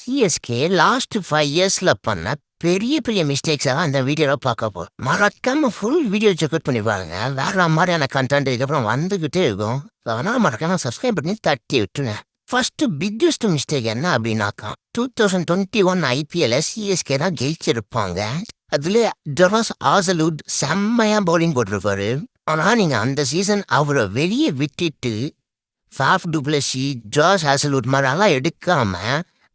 CSK last 5 இயர்ஸ்ல பண்ண பெரிய பெரிய மிஸ்டேக்ஸை தான் இந்த வீடியோவில் பார்க்க போகிறோம். மறக்காம ஃபுல் வீடியோ செக்அவுட் பண்ணி பாருங்க. வேற மாதிரியான கண்டென்ட் இதுக்கப்புறம் வந்துக்கிட்டே இருக்கும். அதனால் மறக்காம சப்ஸ்கிரைப் பண்ணி தட்டி விட்டுருங்க. ஃபர்ஸ்ட் பிக்கெஸ்ட் மிஸ்டேக் என்ன அப்படின்னாக்கா 2021 ஐபிஎல்ல சிஎஸ்கே தான் ஜெயிச்சிருப்பாங்க. அதுல ஜொராஸ் ஆசலூட் செம்மையா பவுலிங் போட்டிருப்பாரு. ஆனா நீங்க அந்த சீசன் அவரை வெளியே விட்டுட்டு ஃபாஃப் டுப்ளசி ஜாஸ் ஆசலூட் மாதிரிலாம் எடுக்காம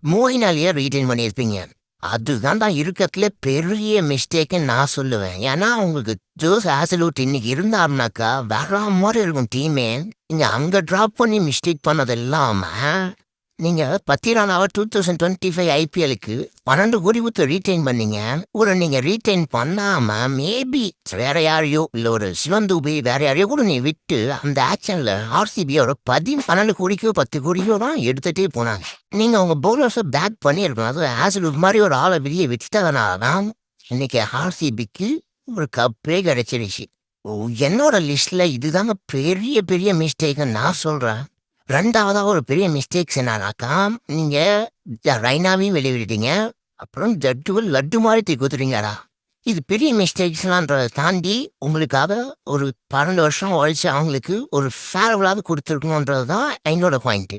மோயின் அலியை ரீட்டைன் பண்ணியிருப்பீங்க. அதுதான் தான் இருக்கிறதுல பெரிய மிஸ்டேக்குன்னு நான் சொல்லுவேன். ஏன்னா உங்களுக்கு ஜோஸ் ஆசலூட் இன்னைக்கு இருந்தாருனாக்கா வேற மாதிரி இருக்கும் டீமே. நீங்க அங்க டிராப் பண்ணி மிஸ்டேக் பண்ணது இல்லாம நீங்க 10 ரனாவை 2025 ஐபிஎலுக்கு 12 கோடி கொடுத்து ரீட்டைன் பண்ணீங்க. ஒரு நீங்க ரீட்டைன் பண்ணாம மேபி வேற யாரையோ இல்ல ஒரு சிவன் தூபி வேற யாரையோ கூட நீ விட்டு அந்த ஆக்ஷன்ல ஆர்சிபியோட 12 கோடிக்கோ 10 கோடிக்கோ தான் எடுத்துட்டே போனாங்க. நீங்க உங்க பவுலர்ஸை பேக் பண்ணியிருக்கணும். அது ஆசலூட் மாதிரி ஒரு ஆளை வெளியே விட்டுட்டதுனாலதான் இன்னைக்கு ஆர்சிபிக்கு ஒரு கப்பே கிடைச்சிருச்சு. என்னோட லிஸ்ட்ல இதுதாங்க பெரிய பெரிய மிஸ்டேக்னு நான் சொல்றேன். ரெண்டாவதா ஒரு பெரிய மிஸ்டேக்ஸ் என்னன்னாக்கா நீங்க ரைனாவையும் வெளியிட்டீங்க. அப்புறம் ஜட்டுகள் லட்டு மாதிரி தூக்கி கொடுத்துட்டீங்கடா. இது பெரிய மிஸ்டேக்ஸ்லான்றதை தாண்டி உங்களுக்காக ஒரு 12 வருஷம் உழைச்சி அவங்களுக்கு ஒரு ஃபேர்வலாவது கொடுத்துருக்கணுன்றது தான் என்னோட பாயிண்ட்.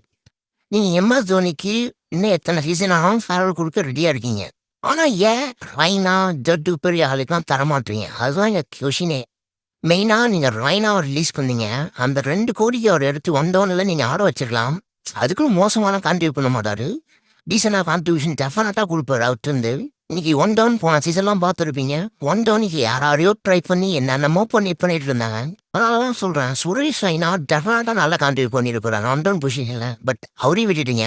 நீங்க எம்எஸ் தோனிக்கு இன்னும் எத்தனை சீசன் ஆனாலும் ஃபேர்வல் கொடுக்க ரெடியா இருக்கீங்க. ஆனா ஏன் ரைனா ஜட்டு பெரிய ஆளுக்கெல்லாம் தரமாட்டீங்க? அதுதான் எங்க கொஷினே. மெயினாக நீங்கள் ரைனாவை ரிலீஸ் பண்ணீங்க. அந்த 2 கோடிக்கு அவர் எடுத்து 1 டவுனில் நீங்கள் ஆட வச்சிருக்கலாம். அதுக்கும் மோசமான கான்ட்ரிபியூட் பண்ண மாட்டார். டீசெண்டாக கான்ட்ரிபியூஷன் டெஃபினட்டாக கொடுப்பாரு அவர்கிட்ட. இன்னைக்கு 1 டவுன் போன சீசன்லாம் பார்த்துருப்பீங்க. 1 டவுனுக்கு யாரையோ ட்ரை பண்ணி என்னென்னமோ பண்ணிட்டு இருந்தாங்க. அதனால தான் சொல்கிறேன், சுரேஷ் ரைனா டெஃபினட்டாக நல்லா கான்ட்ரிபியூட் பண்ணியிருக்கிறாங்க 1 டவுன் பொசிஷனில். பட் அவரையும் விட்டுட்டீங்க.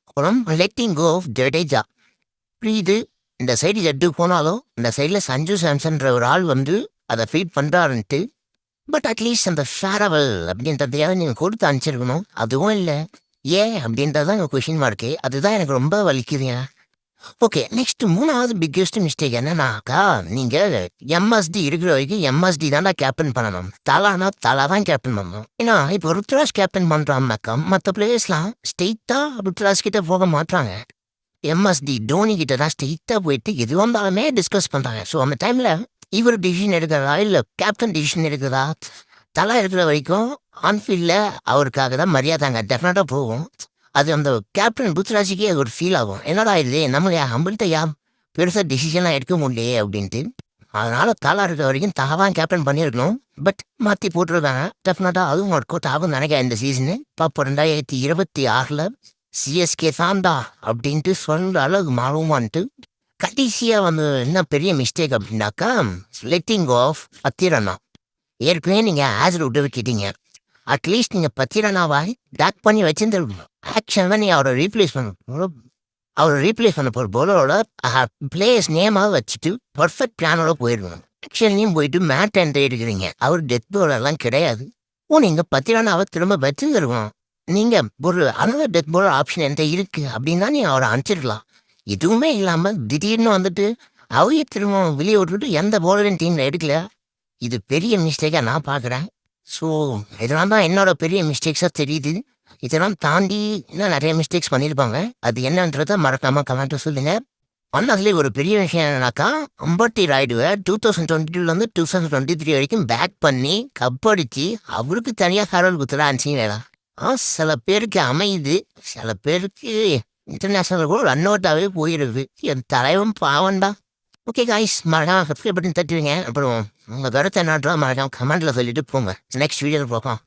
அப்புறம் லெட்டிங் கோ ஆஃப் ஜடேஜா. இது இந்த சைடு ஜட்டு போனாலும் இந்த சைடில் சஞ்சு சாம்சன்ற ஒரு ஆள் அதை ஃபீட் பண்ணுறாருன்ட்டு. பட் அட்லீஸ்ட் அந்த ஃபேரவல் அப்படின்றதையாவது நீங்கள் கொடுத்து அனுப்பிச்சிருக்கணும். அதுவும் இல்லை. ஏன் அப்படின்றதான் எங்கள் கொஷின் மார்க்கு. அதுதான் எனக்கு ரொம்ப வலிக்குதுங்க. ஓகே, நெக்ஸ்ட் 3வது பிக்கெஸ்ட் மிஸ்டேக் என்னன்னாக்கா நீங்கள் எம்எஸ்டி இருக்கிற வரைக்கும் எம்எஸ்டி தான்டா கேப்டன் பண்ணணும். தலானா தலா தான் கேப்டன் பண்ணணும். ஏன்னா இப்போ ருத்ராஜ் கேப்டன் பண்ணுறான்னாக்கா மற்ற பிளேயர்ஸ்லாம் ஸ்ட்ரெயிட்டாக ருத்ராஜ் கிட்ட போக மாட்டாங்க. எம்எஸ்டி தோனி கிட்ட தான் ஸ்ட்ரெயிட்டாக போயிட்டு எது வந்தாலுமே டிஸ்கஸ் பண்ணுறாங்க. ஸோ அந்த டைமில் இவர் டிசிஷன் எடுக்கிறதா இல்லை கேப்டன் டிசிஷன் எடுக்கிறதா தலா இருக்கிற வரைக்கும் ஆன்ஃபீல்டில் அவருக்காக தான் மரியாதைங்க டெஃபினட்டாக போகும். அது அந்த கேப்டன் புத்ராஜிக்கே ஒரு ஃபீல் ஆகும். என்னடா இது நம்மளே நம்மள்கிட்ட பெருசாக டிசிஷன்லாம் எடுக்க முடியலையே அப்படின்ட்டு. அதனால் தலா இருக்கிற வரைக்கும் தான் கேப்டன் பண்ணியிருக்கணும். பட் மாற்றி போட்டிருக்காங்க. டெஃபினட்டாக அதுவும் ஒர்க் அவுட் ஆகும் நினைக்கிறேன் இந்த சீசனு. பாப்போ 2026 சிஎஸ்கே தான்டா அப்படின்ட்டு சொல்கிற அளவுக்கு மாறுமான்ட்டு. கடைசியாக என்ன பெரிய மிஸ்டேக் அப்படின்னாக்கா லெட்டிங் ஆஃப் 10 ரனா. ஏற்கனவே நீங்கள் ஆசர் விட்டு விட்டுட்டீங்க. அட்லீஸ்ட் நீங்கள் 10 ரனாவாய் பேக் பண்ணி வச்சுருந்துருக்கணும். ஆக்சுவலாக நீங்கள் அவரை ரீப்ளேஸ் பண்ண போகிற போலரோட பிளேயர்ஸ் நேமாக வச்சுட்டு பர்ஃபெக்ட் பிளானோட போயிடணும். ஆக்சுவலியும் போயிட்டு மேட் என்ட்ரி எடுக்கிறீங்க. அவர் டெத் போலர்லாம் கிடையாது. நீங்கள் 10 ரனாவை திரும்ப வச்சுருக்கணும். நீங்கள் ஒரு அனதர் டெத் போலர் ஆப்ஷன் என்கிட்ட இருக்குது அப்படின்னா நீங்கள் அவரை அனுப்பிச்சிருக்கலாம். எதுவுமே இல்லாமல் திடீர்னு அவைய திரும்ப வெளியே விட்டுட்டு எந்த போலரின் டீமில் எடுக்கல. இது பெரிய மிஸ்டேக்காக நான் பார்க்குறேன். ஸோ இதெல்லாம் தான் என்னோட பெரிய மிஸ்டேக்ஸாக தெரியுது. இதெல்லாம் தாண்டி இன்னும் நிறைய மிஸ்டேக்ஸ் பண்ணியிருப்பாங்க. அது என்னன்றதை மறக்காமல் கமெண்ட்டை சொல்லுங்கள். அதுலேயே ஒரு பெரிய விஷயம் என்னன்னாக்கா அம்பட்டி ராய்டுவை 2022 2023 வரைக்கும் பேக் பண்ணி கப்படிச்சு அவருக்கு தனியாக ஃபேர்வெல் கொடுத்துடா அனுப்பிச்சிங்களா. சில பேருக்கு அமையுது, சில பேருக்கு இன்டர்நேஷனல் கூட ரன் அவுட்டாகவே போயிடுது. என் தலைவன் பாவண்டா. ஓகே காய்ஸ், மறக்காம சப்ஸ்கிரைப் பண்ணி தட்டுவீங்க. அப்புறம் உங்கள் கருத்தை என்னன்றா மறக்காம கமெண்ட்டில் சொல்லிட்டு போங்க. நெக்ஸ்ட் வீடியோவில் பார்க்கலாம்.